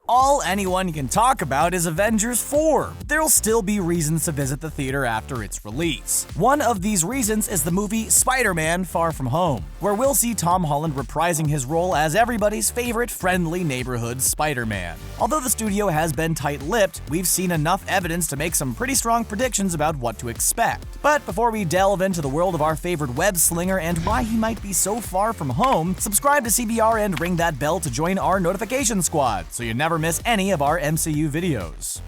All anyone can talk about is Avengers 4. There'll still be reasons to visit the theater after its release. One of these reasons is the movie Spider-Man: Far From Home, where we'll see Tom Holland reprising his role as everybody's favorite friendly neighborhood Spider-Man. Although the studio has been tight-lipped, we've seen enough evidence to make some pretty strong predictions about what to expect. But before we delve into the world of our favorite web-slinger and why he might be so far from home, subscribe to CBR and ring that bell to join our notification squad so you never miss any of our MCU videos.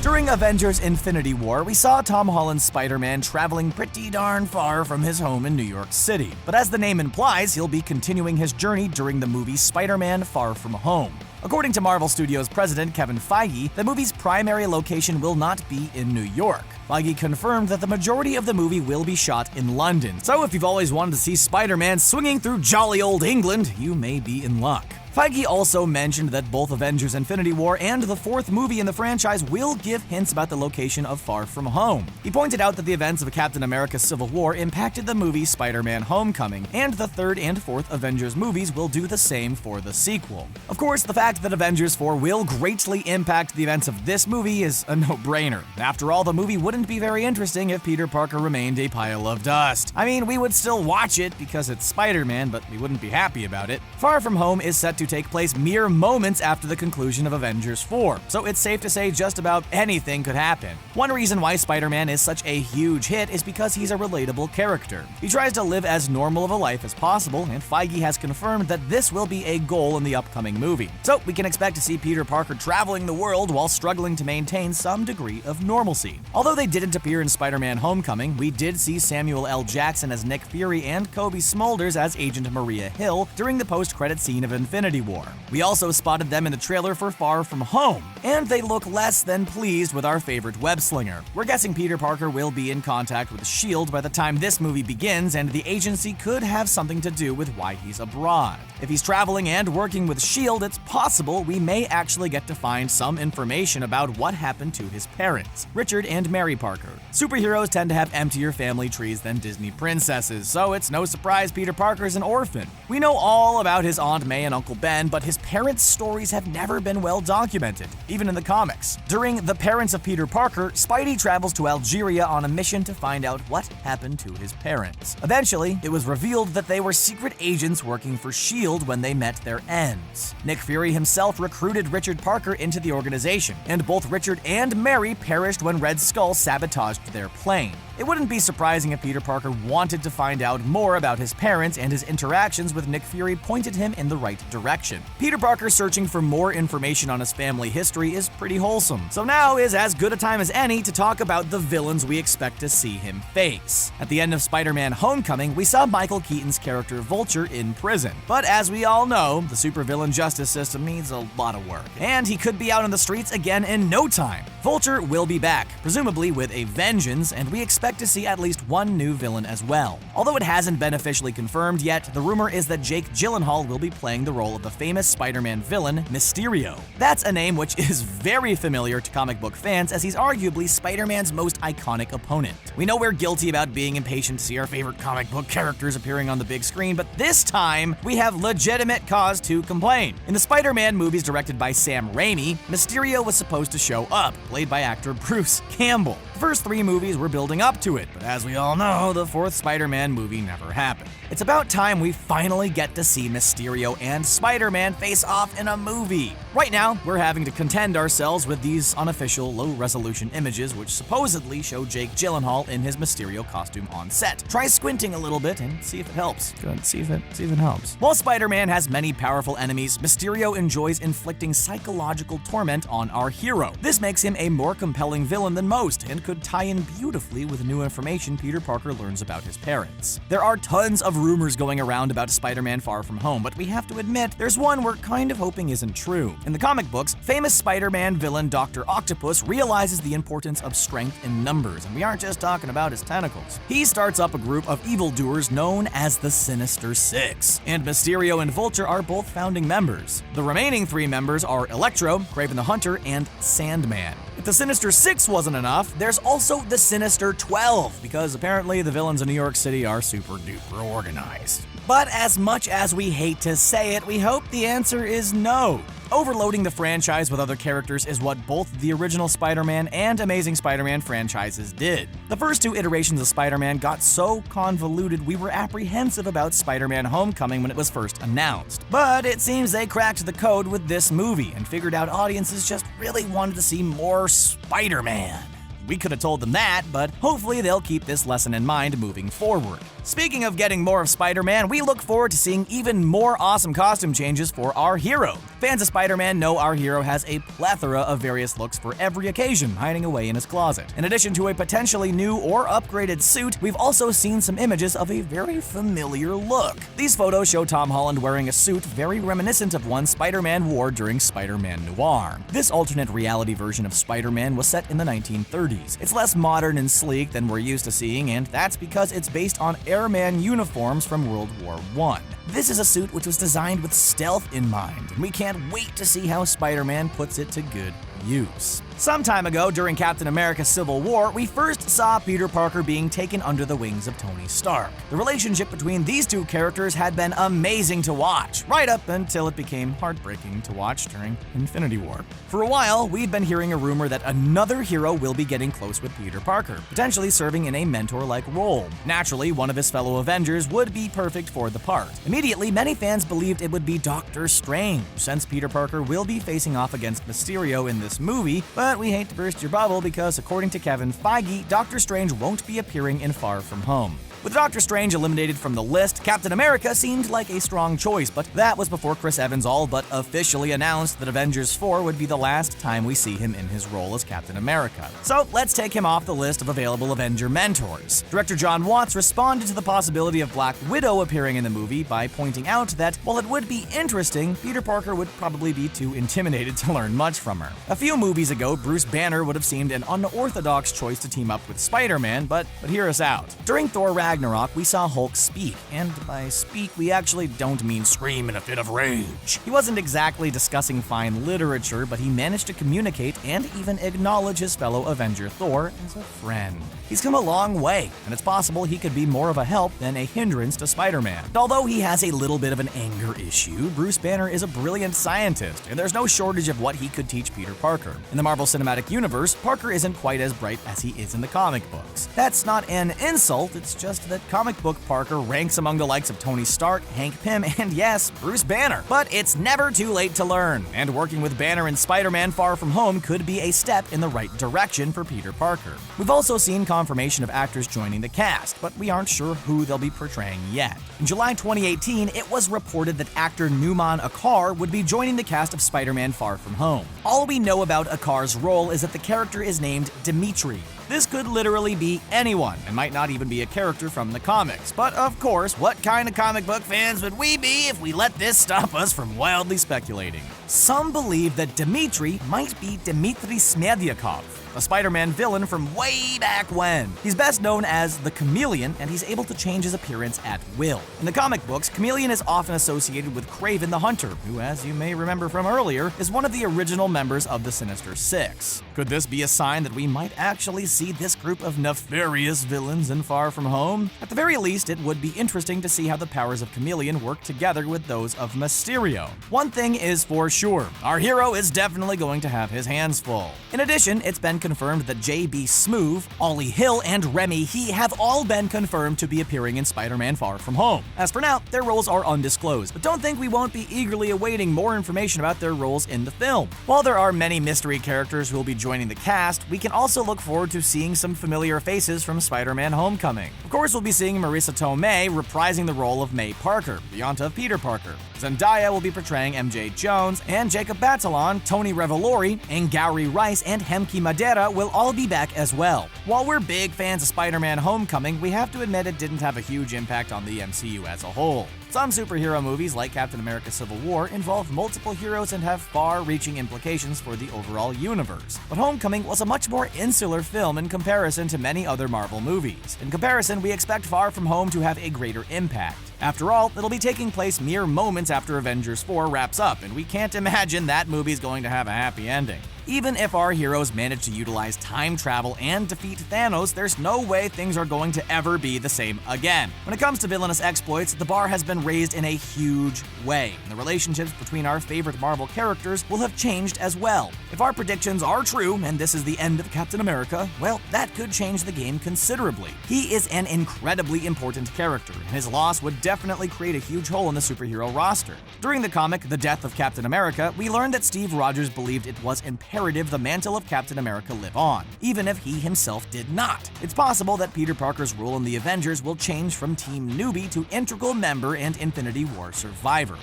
During Avengers Infinity War, we saw Tom Holland's Spider-Man traveling pretty darn far from his home in New York City. But as the name implies, he'll be continuing his journey during the movie Spider-Man: Far From Home. According to Marvel Studios president Kevin Feige, the movie's primary location will not be in New York. Feige confirmed that the majority of the movie will be shot in London. So if you've always wanted to see Spider-Man swinging through jolly old England, you may be in luck. Feige also mentioned that both Avengers Infinity War and the fourth movie in the franchise will give hints about the location of Far From Home. He pointed out that the events of Captain America: Civil War impacted the movie Spider-Man: Homecoming, and the third and fourth Avengers movies will do the same for the sequel. Of course, the fact that Avengers 4 will greatly impact the events of this movie is a no-brainer. After all, the movie wouldn't be very interesting if Peter Parker remained a pile of dust. I mean, we would still watch it because it's Spider-Man, but we wouldn't be happy about it. Far From Home is set to take place mere moments after the conclusion of Avengers 4, so it's safe to say just about anything could happen. One reason why Spider-Man is such a huge hit is because he's a relatable character. He tries to live as normal of a life as possible, and Feige has confirmed that this will be a goal in the upcoming movie. So we can expect to see Peter Parker traveling the world while struggling to maintain some degree of normalcy. Although they didn't appear in Spider-Man: Homecoming, we did see Samuel L. Jackson as Nick Fury and Kobe Smulders as Agent Maria Hill during the post-credit scene of Infinity War. We also spotted them in the trailer for Far From Home, and they look less than pleased with our favorite web-slinger. We're guessing Peter Parker will be in contact with S.H.I.E.L.D. by the time this movie begins, and the agency could have something to do with why he's abroad. If he's traveling and working with S.H.I.E.L.D., it's possible we may actually get to find some information about what happened to his parents, Richard and Mary Parker. Superheroes tend to have emptier family trees than Disney princesses, so it's no surprise Peter Parker's an orphan. We know all about his Aunt May and Uncle Ben, but his parents' stories have never been well documented, even in the comics. During The Parents of Peter Parker, Spidey travels to Algeria on a mission to find out what happened to his parents. Eventually, it was revealed that they were secret agents working for S.H.I.E.L.D. when they met their ends. Nick Fury himself recruited Richard Parker into the organization, and both Richard and Mary perished when Red Skull sabotaged their plane. It wouldn't be surprising if Peter Parker wanted to find out more about his parents, and his interactions with Nick Fury pointed him in the right direction. Peter Parker searching for more information on his family history is pretty wholesome, so now is as good a time as any to talk about the villains we expect to see him face. At the end of Spider-Man: Homecoming, we saw Michael Keaton's character Vulture in prison, but as we all know, the supervillain justice system needs a lot of work, and he could be out on the streets again in no time. Vulture will be back, presumably with a vengeance, and we expect to see at least one new villain as well. Although it hasn't been officially confirmed yet, the rumor is that Jake Gyllenhaal will be playing the role of the famous Spider-Man villain, Mysterio. That's a name which is very familiar to comic book fans, as he's arguably Spider-Man's most iconic opponent. We know we're guilty about being impatient to see our favorite comic book characters appearing on the big screen, but this time, we have legitimate cause to complain. In the Spider-Man movies directed by Sam Raimi, Mysterio was supposed to show up, played by actor Bruce Campbell. The first three movies were building up to it, but as we all know, the fourth Spider-Man movie never happened. It's about time we finally get to see Mysterio and Spider-Man face off in a movie. Right now, we're having to contend ourselves with these unofficial low-resolution images which supposedly show Jake Gyllenhaal in his Mysterio costume on set. Try squinting a little bit and see if it helps. Good, see if it helps. While Spider-Man has many powerful enemies, Mysterio enjoys inflicting psychological torment on our hero. This makes him a more compelling villain than most, and could tie in beautifully with new information Peter Parker learns about his parents. There are tons of rumors going around about Spider-Man: Far From Home, but we have to admit, there's one we're kind of hoping isn't true. In the comic books, famous Spider-Man villain Dr. Octopus realizes the importance of strength in numbers, and we aren't just talking about his tentacles. He starts up a group of evildoers known as the Sinister Six, and Mysterio and Vulture are both founding members. The remaining three members are Electro, Kraven the Hunter, and Sandman. If the Sinister Six wasn't enough, there's also the Sinister 12, because apparently the villains of New York City are super duper organized. But as much as we hate to say it, we hope the answer is no. Overloading the franchise with other characters is what both the original Spider-Man and Amazing Spider-Man franchises did. The first two iterations of Spider-Man got so convoluted we were apprehensive about Spider-Man Homecoming when it was first announced. But it seems they cracked the code with this movie and figured out audiences just really wanted to see more Spider-Man. We could have told them that, but hopefully they'll keep this lesson in mind moving forward. Speaking of getting more of Spider-Man, we look forward to seeing even more awesome costume changes for our hero. Fans of Spider-Man know our hero has a plethora of various looks for every occasion hiding away in his closet. In addition to a potentially new or upgraded suit, we've also seen some images of a very familiar look. These photos show Tom Holland wearing a suit very reminiscent of one Spider-Man wore during Spider-Man Noir. This alternate reality version of Spider-Man was set in the 1930s. It's less modern and sleek than we're used to seeing, and that's because it's based on airman uniforms from World War I. This is a suit which was designed with stealth in mind, and we can't wait to see how Spider-Man puts it to good use. Some time ago, during Captain America Civil War, we first saw Peter Parker being taken under the wings of Tony Stark. The relationship between these two characters had been amazing to watch, right up until it became heartbreaking to watch during Infinity War. For a while, we'd been hearing a rumor that another hero will be getting close with Peter Parker, potentially serving in a mentor-like role. Naturally, one of his fellow Avengers would be perfect for the part. Immediately, many fans believed it would be Doctor Strange, since Peter Parker will be facing off against Mysterio in this movie, but we hate to burst your bubble because according to Kevin Feige, Doctor Strange won't be appearing in Far From Home. With Doctor Strange eliminated from the list, Captain America seemed like a strong choice, but that was before Chris Evans all but officially announced that Avengers 4 would be the last time we see him in his role as Captain America. So let's take him off the list of available Avenger mentors. Director John Watts responded to the possibility of Black Widow appearing in the movie by pointing out that while it would be interesting, Peter Parker would probably be too intimidated to learn much from her. A few movies ago, Bruce Banner would have seemed an unorthodox choice to team up with Spider-Man, but hear us out. During Thor Ragnarok, we saw Hulk speak, and by speak, we actually don't mean scream in a fit of rage. He wasn't exactly discussing fine literature, but he managed to communicate and even acknowledge his fellow Avenger Thor as a friend. He's come a long way, and it's possible he could be more of a help than a hindrance to Spider-Man. Although he has a little bit of an anger issue, Bruce Banner is a brilliant scientist, and there's no shortage of what he could teach Peter Parker. In the Marvel Cinematic Universe, Parker isn't quite as bright as he is in the comic books. That's not an insult, it's just that comic book Parker ranks among the likes of Tony Stark, Hank Pym, and yes, Bruce Banner. But it's never too late to learn, and working with Banner in Spider-Man Far From Home could be a step in the right direction for Peter Parker. We've also seen confirmation of actors joining the cast, but we aren't sure who they'll be portraying yet. In July 2018, it was reported that actor Numan Akar would be joining the cast of Spider-Man Far From Home. All we know about Akar's role is that the character is named Dimitri. This could literally be anyone, and might not even be a character from the comics. But of course, what kind of comic book fans would we be if we let this stop us from wildly speculating? Some believe that Dimitri might be Dmitry Smerdyakov, a Spider-Man villain from way back when. He's best known as the Chameleon, and he's able to change his appearance at will. In the comic books, Chameleon is often associated with Kraven the Hunter, who, as you may remember from earlier, is one of the original members of the Sinister Six. Could this be a sign that we might actually see this group of nefarious villains in Far From Home? At the very least, it would be interesting to see how the powers of Chameleon work together with those of Mysterio. One thing is for sure, our hero is definitely going to have his hands full. In addition, it's been confirmed that J.B. Smoove, Ollie Hill, and Remy He have all been confirmed to be appearing in Spider-Man Far From Home. As for now, their roles are undisclosed, but don't think we won't be eagerly awaiting more information about their roles in the film. While there are many mystery characters who will be joining the cast, we can also look forward to seeing some familiar faces from Spider-Man Homecoming. Of course, we'll be seeing Marissa Tomei reprising the role of May Parker, the aunt of Peter Parker. Zendaya will be portraying MJ Jones, and Jacob Batalon, Tony Revolori, Angourie Rice, and Hemke Madera will all be back as well. While we're big fans of Spider-Man Homecoming, we have to admit it didn't have a huge impact on the MCU as a whole. Some superhero movies, like Captain America Civil War, involve multiple heroes and have far-reaching implications for the overall universe. But Homecoming was a much more insular film in comparison to many other Marvel movies. In comparison, we expect Far From Home to have a greater impact. After all, it'll be taking place mere moments after Avengers 4 wraps up, and we can't imagine that movie's going to have a happy ending. Even if our heroes manage to utilize time travel and defeat Thanos, there's no way things are going to ever be the same again. When it comes to villainous exploits, the bar has been raised in a huge way. The relationships between our favorite Marvel characters will have changed as well. If our predictions are true, and this is the end of Captain America, well, that could change the game considerably. He is an incredibly important character, and his loss would definitely create a huge hole in the superhero roster. During the comic The Death of Captain America, we learned that Steve Rogers believed it was imperative the mantle of Captain America live on, even if he himself did not. It's possible that Peter Parker's role in the Avengers will change from Team Newbie to integral member and Infinity War survivor.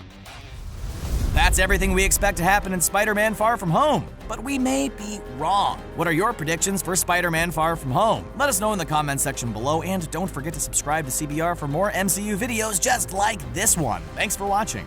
That's everything we expect to happen in Spider-Man Far From Home, but we may be wrong. What are your predictions for Spider-Man Far From Home? Let us know in the comments section below, and don't forget to subscribe to CBR for more MCU videos just like this one. Thanks for watching.